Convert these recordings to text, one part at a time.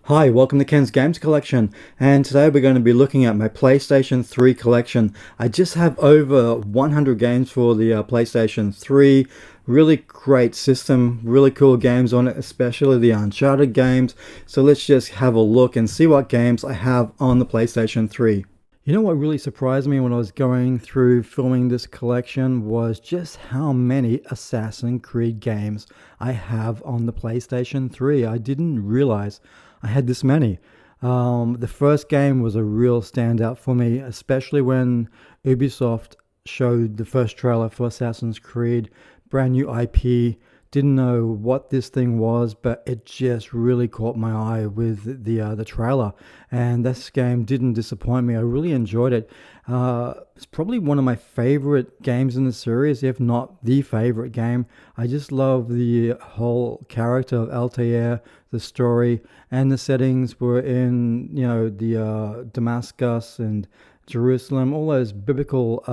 Hi, welcome to Ken's Games Collection, and today we're going to be looking at my PlayStation 3 collection. I just have over 100 games for the PlayStation 3. Really great system, really cool games on it, especially the Uncharted games. So let's just have a look and see what games I have on the PlayStation 3. You know what really surprised me when I was going through filming this collection was just how many Assassin's Creed games I have on the PlayStation 3. I didn't realize I had this many. The first game was a real standout for me, especially when Ubisoft showed the first trailer for Assassin's Creed, brand new IP. Didn't know what this thing was, but it just really caught my eye with the trailer. And this game didn't disappoint me. I really enjoyed it. It's probably one of my favorite games in the series, if not the favorite game. I just love the whole character of Altair, the story, and the settings were in the Damascus and Jerusalem, all those biblical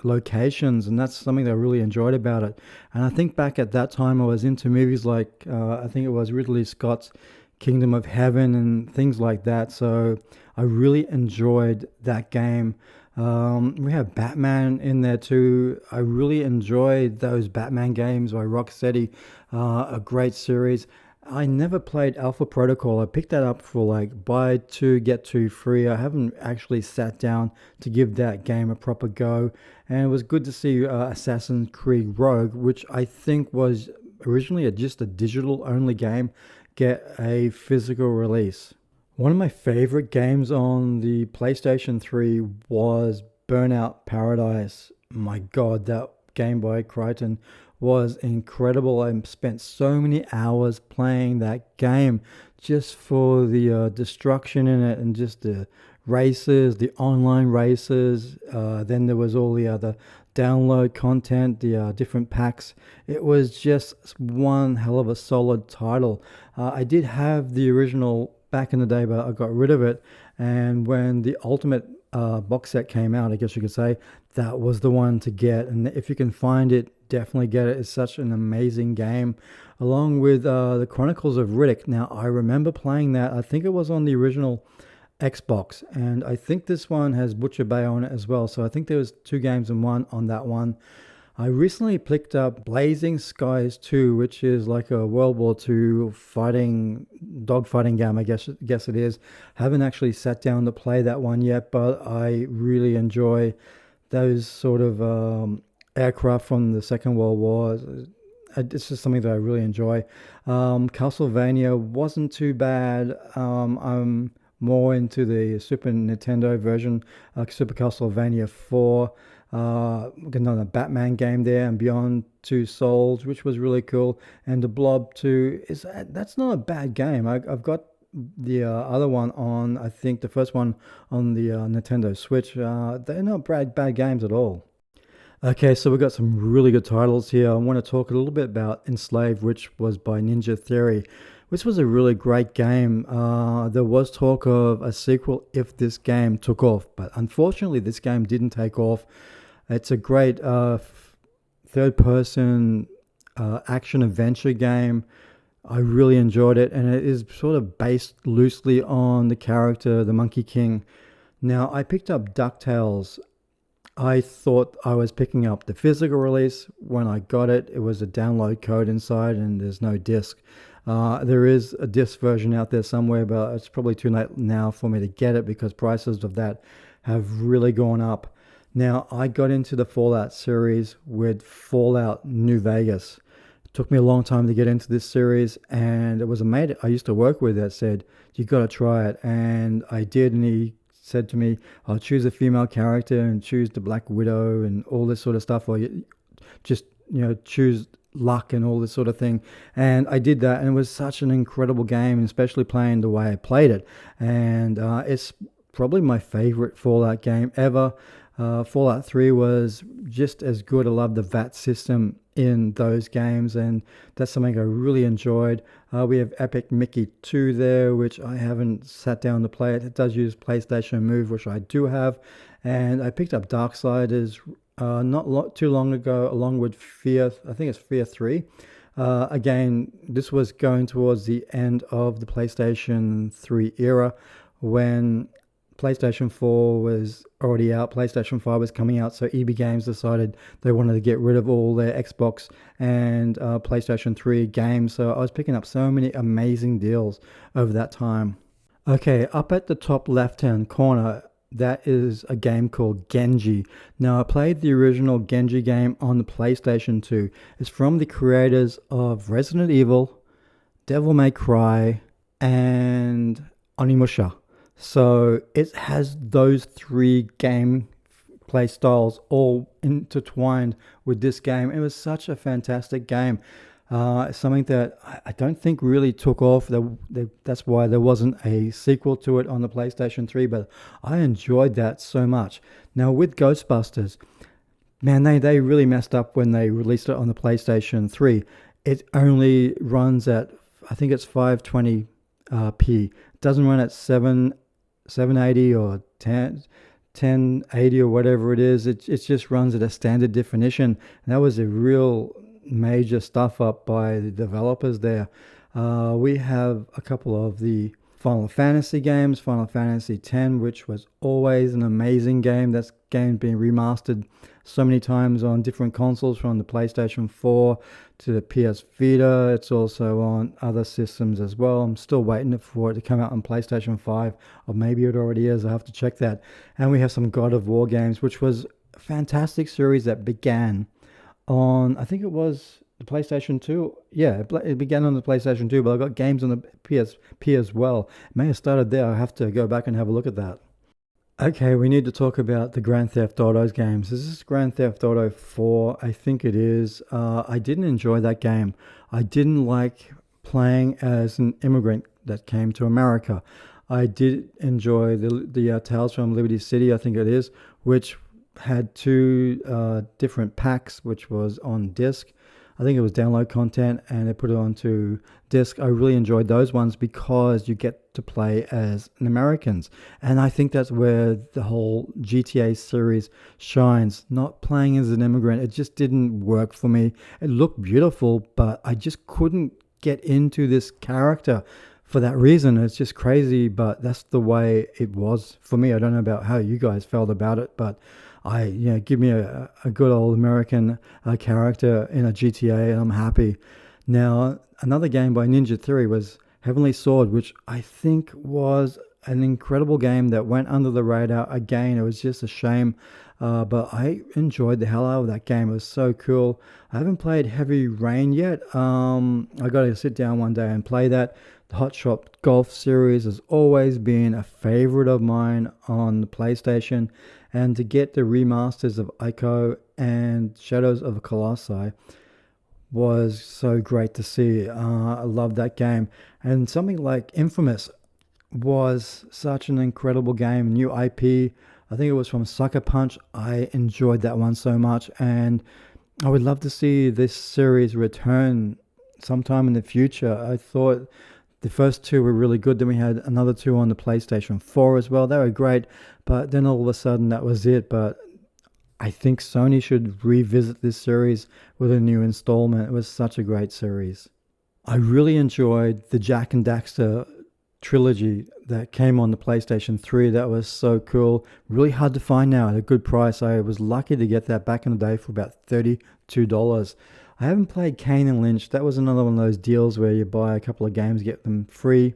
locations, and that's something that I really enjoyed about it. And I think back at that time, I was into movies like I think it was Ridley Scott's Kingdom of Heaven and things like that. So I really enjoyed that game. We have Batman in there too. I really enjoyed those Batman games by Rocksteady, a great series. I never played Alpha Protocol. I picked that up for like buy two, get two free. I haven't actually sat down to give that game a proper go. And it was good to see Assassin's Creed Rogue, which I think was originally just a digital only game, get a physical release. One of my favorite games on the PlayStation 3 was Burnout Paradise. My God, that game by Crichton was incredible. I spent so many hours playing that game just for the destruction in it and just the races, the online races. Then there was all the other download content, the different packs. It was just one hell of a solid title. I did have the original back in the day, but I got rid of it. And when the Ultimate box set came out, I guess you could say, that was the one to get. And if you can find it, definitely get it. It's such an amazing game, along with the Chronicles of Riddick. Now, I remember playing that. I think it was on the original Xbox, and I think this one has Butcher Bay on it as well. So I think there was two games in one on that one. I recently picked up Blazing Skies 2, which is like a World War II fighting, dogfighting game, I guess it is. Haven't actually sat down to play that one yet, but I really enjoy those sort of aircraft from the Second World War. It's just something that I really enjoy. Castlevania wasn't too bad. I'm more into the Super Nintendo version, Super Castlevania 4. Another Batman game there, and Beyond Two Souls, which was really cool. And the Blob 2 that's not a bad game. I've got the other one on, I think the first one on the Nintendo Switch. They're not bad games at all. Okay, so we've got some really good titles here. I want to talk a little bit about Enslaved, which was by Ninja Theory, which was a really great game. There was talk of a sequel if this game took off, but unfortunately, this game didn't take off. It's a great third person action adventure game. I really enjoyed it, and it is sort of based loosely on the character, the Monkey King. Now, I picked up DuckTales. I thought I was picking up the physical release. When I got it, it was a download code inside and there's no disc. There is a disc version out there somewhere, but it's probably too late now for me to get it because prices of that have really gone up. Now, I got into the Fallout series with Fallout New Vegas. It took me a long time to get into this series, and it was a mate I used to work with that said, "You got to try it." And I did, and he said to me, "I'll choose a female character and choose the Black Widow and all this sort of stuff, or you just choose luck and all this sort of thing." And I did that, and it was such an incredible game, especially playing the way I played it. And it's probably my favorite Fallout game ever. Fallout 3 was just as good. I love the VAT system in those games, and that's something I really enjoyed. We have Epic Mickey 2 there, which I haven't sat down to play it. It does use PlayStation Move, which I do have. And I picked up Darksiders too long ago, along with Fear, I think it's Fear 3. Again, this was going towards the end of the PlayStation 3 era when PlayStation 4 was already out, PlayStation 5 was coming out, so EB Games decided they wanted to get rid of all their Xbox and PlayStation 3 games. So I was picking up so many amazing deals over that time. Okay, up at the top left-hand corner, that is a game called Genji. Now, I played the original Genji game on the PlayStation 2. It's from the creators of Resident Evil, Devil May Cry, and Onimusha. So it has those three game play styles all intertwined with this game. It was such a fantastic game. Something that I don't think really took off. That's why there wasn't a sequel to it on the PlayStation 3, but I enjoyed that so much. Now with Ghostbusters, man, they really messed up when they released it on the PlayStation 3. It only runs at, I think it's 520p. It doesn't run at 780 or 1080 or whatever it is. It just runs at a standard definition. And that was a real major stuff up by the developers there. We have a couple of the Final Fantasy games, Final Fantasy X, which was always an amazing game. That game being remastered so many times on different consoles, from the PlayStation 4 to the PS Vita. It's also on other systems as well. I'm still waiting for it to come out on PlayStation 5, or maybe it already is. I have to check that. And we have some God of War games, which was a fantastic series that began on, I think it was the PlayStation 2. Yeah, it began on the PlayStation 2, but I got games on the PSP as well. It may have started there. I have to go back and have a look at that. Okay, we need to talk about the Grand Theft Autos games. This is Grand Theft Auto 4, I think it is. I didn't enjoy that game. I didn't like playing as an immigrant that came to America. I did enjoy the Tales from Liberty City, I think it is, which had two different packs, which was on disc. I think it was download content, and they put it onto disc. I really enjoyed those ones because you get to play as an Americans. And I think that's where the whole GTA series shines. Not playing as an immigrant, it just didn't work for me. It looked beautiful, but I just couldn't get into this character for that reason. It's just crazy, but that's the way it was for me. I don't know about how you guys felt about it, but give me a good old American character in a GTA and I'm happy. Now, another game by Ninja Theory was Heavenly Sword, which I think was an incredible game that went under the radar. Again, it was just a shame, but I enjoyed the hell out of that game. It was so cool. I haven't played Heavy Rain yet. I got to sit down one day and play that. The Hot Shot Golf series has always been a favorite of mine on the PlayStation, and to get the remasters of Ico and Shadows of the Colossi was so great to see. I love that game. And something like Infamous was such an incredible game, new IP. I think it was from Sucker Punch. I enjoyed that one so much, and I would love to see this series return sometime in the future. I thought the first two were really good. Then we had another two on the PlayStation 4 as well. They were great, but then all of a sudden that was it. But I think Sony should revisit this series with a new installment. It was such a great series. I really enjoyed the Jak and Daxter trilogy that came on the PlayStation 3. That was so cool. Really hard to find now at a good price. I was lucky to get that back in the day for about $32. I haven't played Kane and Lynch. That was another one of those deals where you buy a couple of games, get them free.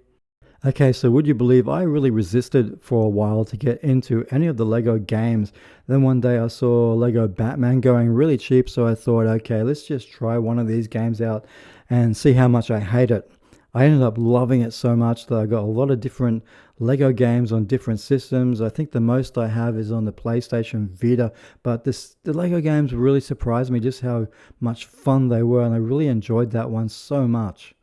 Okay, so would you believe I really resisted for a while to get into any of the Lego games. Then one day I saw Lego Batman going really cheap, so I thought, okay, let's just try one of these games out and see how much I hate it. I ended up loving it so much that I got a lot of different Lego games on different systems. I think the most I have is on the PlayStation Vita, but the Lego games really surprised me just how much fun they were, and I really enjoyed that one so much.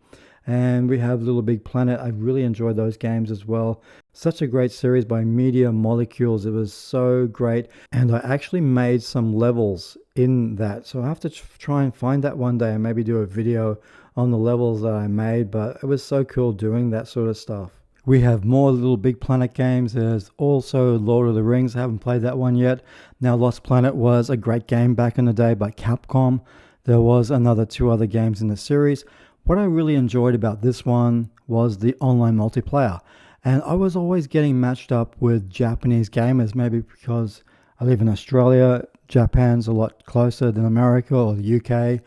And we have Little Big Planet. I really enjoyed those games as well. Such a great series by Media Molecules. It was so great. And I actually made some levels in that. So I have to try and find that one day and maybe do a video on the levels that I made. But it was so cool doing that sort of stuff. We have more Little Big Planet games. There's also Lord of the Rings. I haven't played that one yet. Now, Lost Planet was a great game back in the day by Capcom. There was another two other games in the series. What I really enjoyed about this one was the online multiplayer. And I was always getting matched up with Japanese gamers, maybe because I live in Australia. Japan's a lot closer than America or the UK.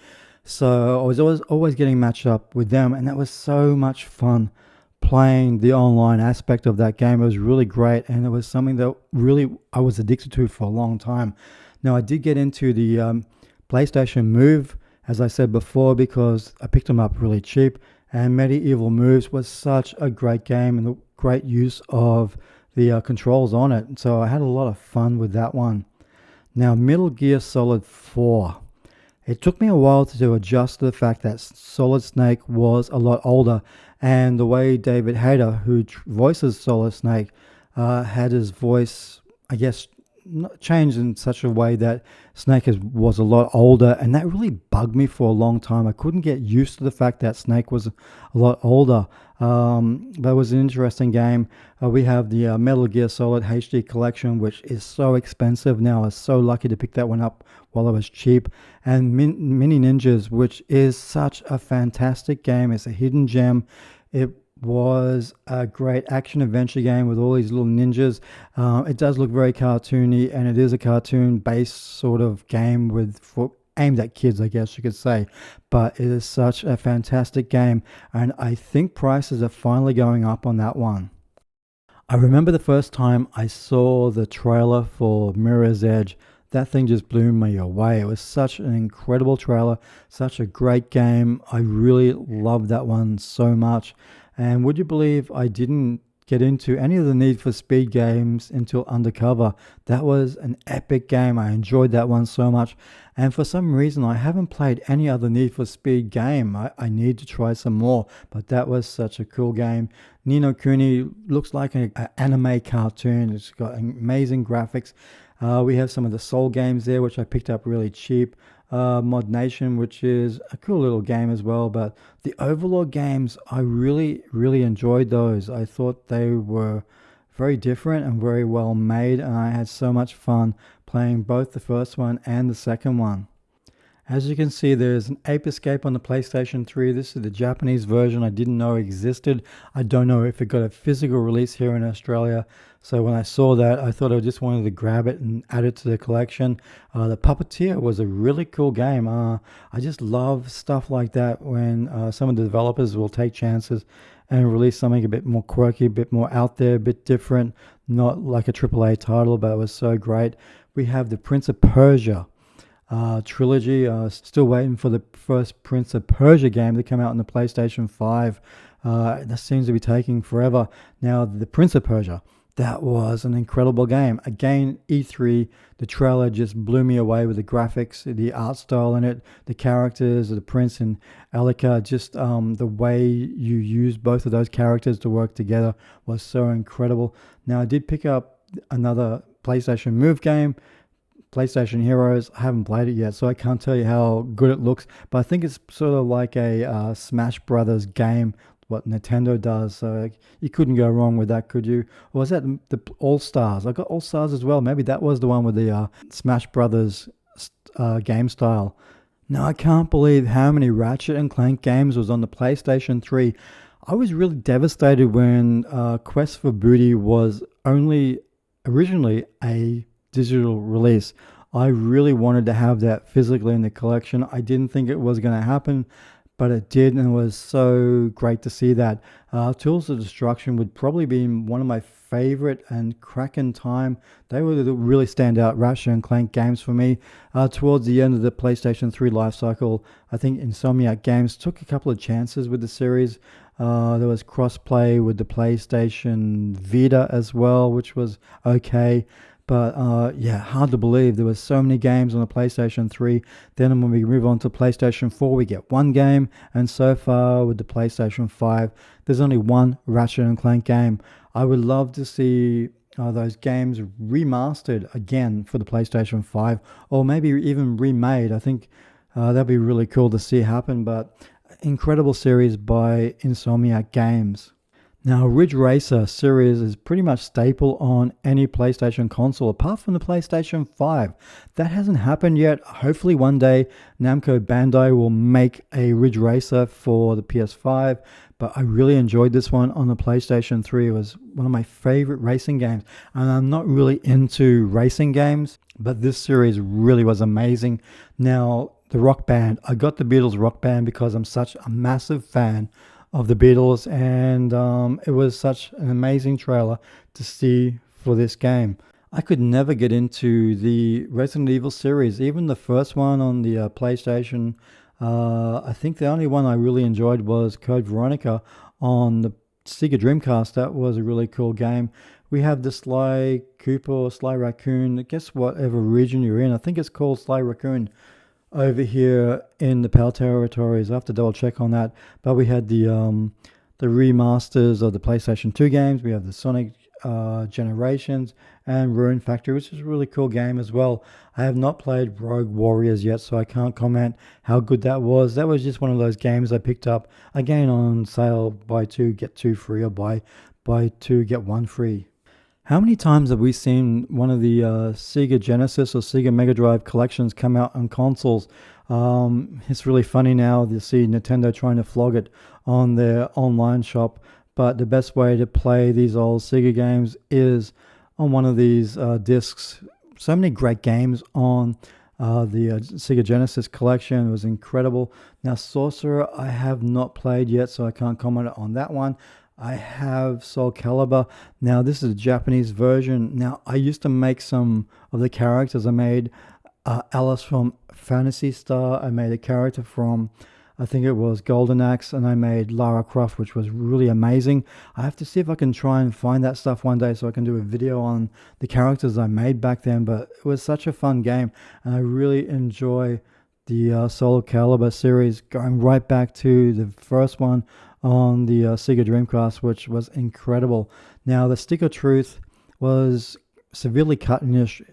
So I was always getting matched up with them, and that was so much fun playing the online aspect of that game. It was really great, and it was something that really I was addicted to for a long time. Now, I did get into the PlayStation Move, as I said before, because I picked them up really cheap. And Medieval Moves was such a great game and a great use of the controls on it. So I had a lot of fun with that one. Now, Metal Gear Solid 4. It took me a while to adjust to the fact that Solid Snake was a lot older, and the way David Hayter, who voices Solid Snake, had his voice, I guess, changed in such a way that was a lot older, and that really bugged me for a long time. I couldn't get used to the fact that Snake was a lot older. But it was an interesting game. We have the Metal Gear Solid HD collection, which is so expensive now. I was so lucky to pick that one up while it was cheap. And Mini Ninjas, which is such a fantastic game. It's a hidden gem. It was a great action adventure game with all these little ninjas. It does look very cartoony, and it is a cartoon-based sort of game aimed at kids, I guess you could say. But it is such a fantastic game, and I think prices are finally going up on that one. I remember the first time I saw the trailer for Mirror's Edge. That thing just blew me away. It was such an incredible trailer, such a great game. I really loved that one so much. And would you believe I didn't get into any of the Need for Speed games until Undercover? That was an epic game. I enjoyed that one so much. And for some reason, I haven't played any other Need for Speed game. I need to try some more, but that was such a cool game. Ni no Kuni looks like an anime cartoon. It's got amazing graphics. We have some of the Soul games there, which I picked up really cheap. Mod Nation, which is a cool little game as well. But the Overlord games, I really, really enjoyed those. I thought they were very different and very well made, and I had so much fun playing both the first one and the second one. As you can see, there's an Ape Escape on the PlayStation 3. This is the Japanese version I didn't know existed. I don't know if it got a physical release here in Australia. So when I saw that, I thought I just wanted to grab it and add it to the collection. The Puppeteer was a really cool game. I just love stuff like that when some of the developers will take chances and release something a bit more quirky, a bit more out there, a bit different. Not like a AAA title, but it was so great. We have the Prince of Persia trilogy. Still waiting for the first Prince of Persia game to come out on the PlayStation 5. That seems to be taking forever. Now, the Prince of Persia, that was an incredible game. Again, E3, the trailer just blew me away with the graphics, the art style in it, the characters, the prince and Elika, just the way you use both of those characters to work together was so incredible. Now, I did pick up another PlayStation Move game, PlayStation Heroes. I haven't played it yet, so I can't tell you how good it looks, but I think it's sort of like a Smash Brothers game, what Nintendo does, so you couldn't go wrong with that, could you? Or was that the All-Stars? I got All-Stars as well. Maybe that was the one with the Smash Brothers game style. Now, I can't believe how many Ratchet and Clank games was on the PlayStation 3. I was really devastated when Quest for Booty was only originally a digital release. I really wanted to have that physically in the collection. I didn't think it was going to happen, but it did, and it was so great to see that. Tools of Destruction would probably be one of my favorite and Kraken Time. They were the really standout Ratchet and Clank games for me. Towards the end of the PlayStation 3 life cycle, I think Insomniac Games took a couple of chances with the series. There was cross-play with the PlayStation Vita as well, which was okay. But yeah, hard to believe there were so many games on the PlayStation 3. Then when we move on to PlayStation 4, we get one game. And so far with the PlayStation 5, there's only one Ratchet and Clank game. I would love to see those games remastered again for the PlayStation 5, or maybe even remade. I think that'd be really cool to see happen. But incredible series by Insomniac Games. Now, Ridge Racer series is pretty much staple on any PlayStation console, apart from the PlayStation 5. That hasn't happened yet. Hopefully one day Namco Bandai will make a Ridge Racer for the PS5, but I really enjoyed this one on the PlayStation 3. It was one of my favorite racing games, and I'm not really into racing games, but this series really was amazing. Now, the Rock Band. I got the Beatles Rock Band because I'm such a massive fan of the Beatles, and it was such an amazing trailer to see for this game. I could never get into the Resident Evil series, even the first one on the PlayStation. I think the only one I really enjoyed was Code Veronica on the Sega Dreamcast. That was a really cool game. We have the Sly Cooper or Sly Raccoon. Guess whatever region you're in. I think it's called Sly Raccoon over here in the PAL territories. I have to double check on that. But we had the remasters of the PlayStation 2 games. We have the Sonic Generations and Ruin Factory, which is a really cool game as well. I have not played Rogue Warriors yet, so I can't comment how good that was. That was just one of those games I picked up again on sale, buy two get two free, or buy two get one free. How many times have we seen one of the Sega Genesis or Sega Mega Drive collections come out on consoles? It's really funny now to see Nintendo trying to flog it on their online shop, but the best way to play these old Sega games is on one of these discs. So many great games on the Sega Genesis collection. It was incredible. Now, Sorcerer, I have not played yet, so I can't comment on that one. I have Soul Calibur. Now, this is a Japanese version. Now, I used to make some of the characters. I made Alice from Fantasy Star. I made a character from, I think it was Golden Axe, and I made Lara Croft, which was really amazing. I have to see if I can try and find that stuff one day so I can do a video on the characters I made back then. But it was such a fun game, and I really enjoy the Soul Calibur series, going right back to the first one on the Sega Dreamcast, which was incredible. Now, the Stick of Truth was severely cut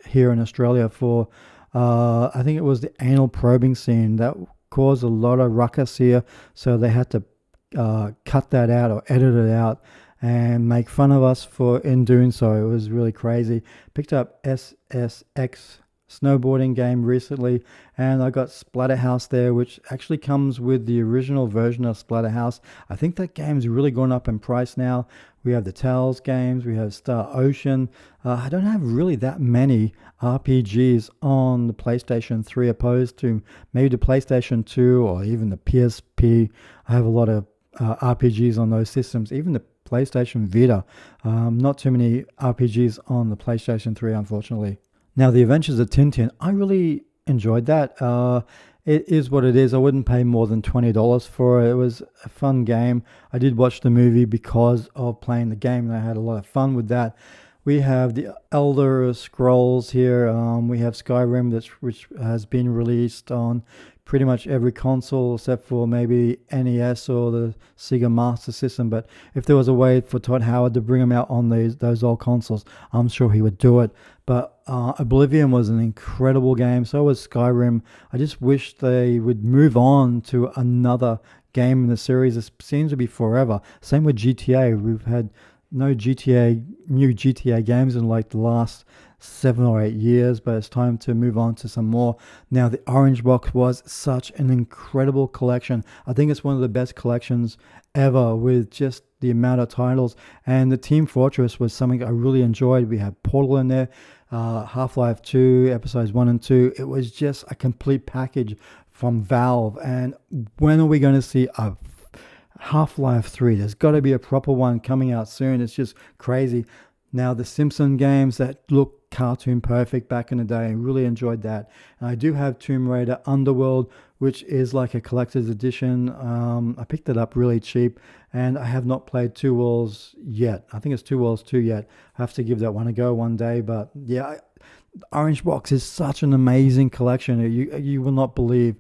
here in Australia for, I think it was the anal probing scene. That caused a lot of ruckus here, so they had to cut that out or edit it out and make fun of us for in doing so. It was really crazy. Picked up SSX snowboarding game recently, and I got Splatterhouse there, which actually comes with the original version of Splatterhouse. I think that game's really gone up in price now. We have the Tales games, we have Star Ocean. I don't have really that many RPGs on the PlayStation 3 opposed to maybe the PlayStation 2 or even the PSP. I have a lot of RPGs on those systems, even the PlayStation Vita. Not too many RPGs on the PlayStation 3, unfortunately. Now, The Adventures of Tintin, I really enjoyed that. It is what it is. I wouldn't pay more than $20 for it. It was a fun game. I did watch the movie because of playing the game, and I had a lot of fun with that. We have the Elder Scrolls here. We have Skyrim, which has been released on pretty much every console except for maybe NES or the Sega Master System. But if there was a way for Todd Howard to bring them out on those old consoles, I'm sure he would do it. But Oblivion was an incredible game. So was Skyrim. I just wish they would move on to another game in the series. It seems to be forever. Same with GTA. We've had no new GTA games in like the last 7 or 8 years, but it's time to move on to some more. Now, the Orange Box was such an incredible collection. I think it's one of the best collections ever, with just the amount of titles. And the Team Fortress was something I really enjoyed. We had Portal in there, Half-Life 2, episodes 1 and 2. It was just a complete package from Valve. And when are we going to see a Half-Life 3? There's got to be a proper one coming out soon. It's just crazy. Now, the Simpson games that look cartoon perfect back in the day, I really enjoyed that. And I do have Tomb Raider Underworld, which is like a collector's edition. I picked it up really cheap, and I have not played Two Worlds yet. I think it's Two Worlds 2 yet. I have to give that one a go one day. But yeah, Orange Box is such an amazing collection. You will not believe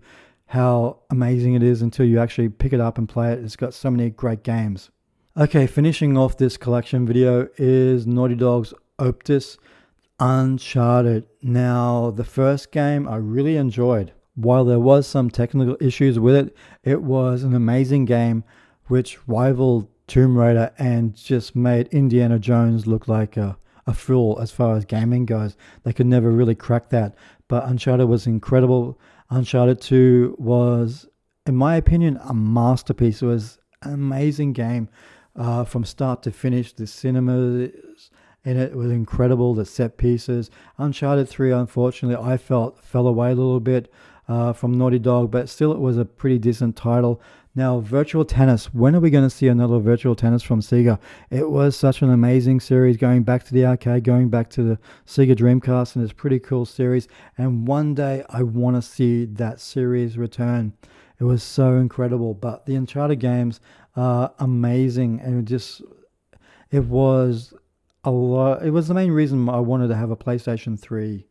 how amazing it is until you actually pick it up and play it. It's got so many great games. Okay, finishing off this collection video is Naughty Dog's Optus Uncharted. Now, the first game I really enjoyed. While there was some technical issues with it, it was an amazing game which rivaled Tomb Raider and just made Indiana Jones look like a fool as far as gaming goes. They could never really crack that. But Uncharted was incredible. Uncharted 2 was, in my opinion, a masterpiece. It was an amazing game from start to finish. The cinemas in it was incredible. The set pieces. Uncharted 3, unfortunately, I felt fell away a little bit from Naughty Dog, but still it was a pretty decent title. Now, Virtual Tennis. When are we going to see another Virtual Tennis from Sega? It was such an amazing series, going back to the arcade, going back to the Sega Dreamcast, and it's a pretty cool series. And one day I want to see that series return. It was so incredible. But the Uncharted games are amazing, and it was a lot. It was the main reason I wanted to have a PlayStation 3.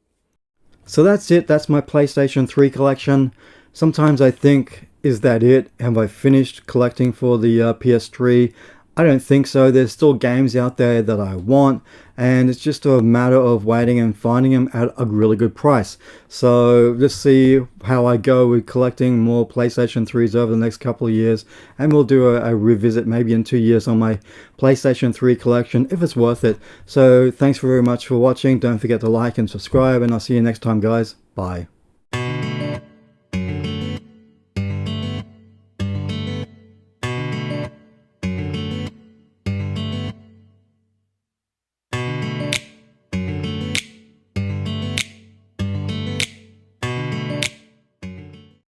So that's it. That's my PlayStation 3 collection. Sometimes I think, is that it? Have I finished collecting for the PS3? I don't think so. There's still games out there that I want, and it's just a matter of waiting and finding them at a really good price. So let's see how I go with collecting more PlayStation 3s over the next couple of years, and we'll do a revisit maybe in 2 years on my PlayStation 3 collection if it's worth it. So thanks very much for watching. Don't forget to like and subscribe, and I'll see you next time, guys. Bye.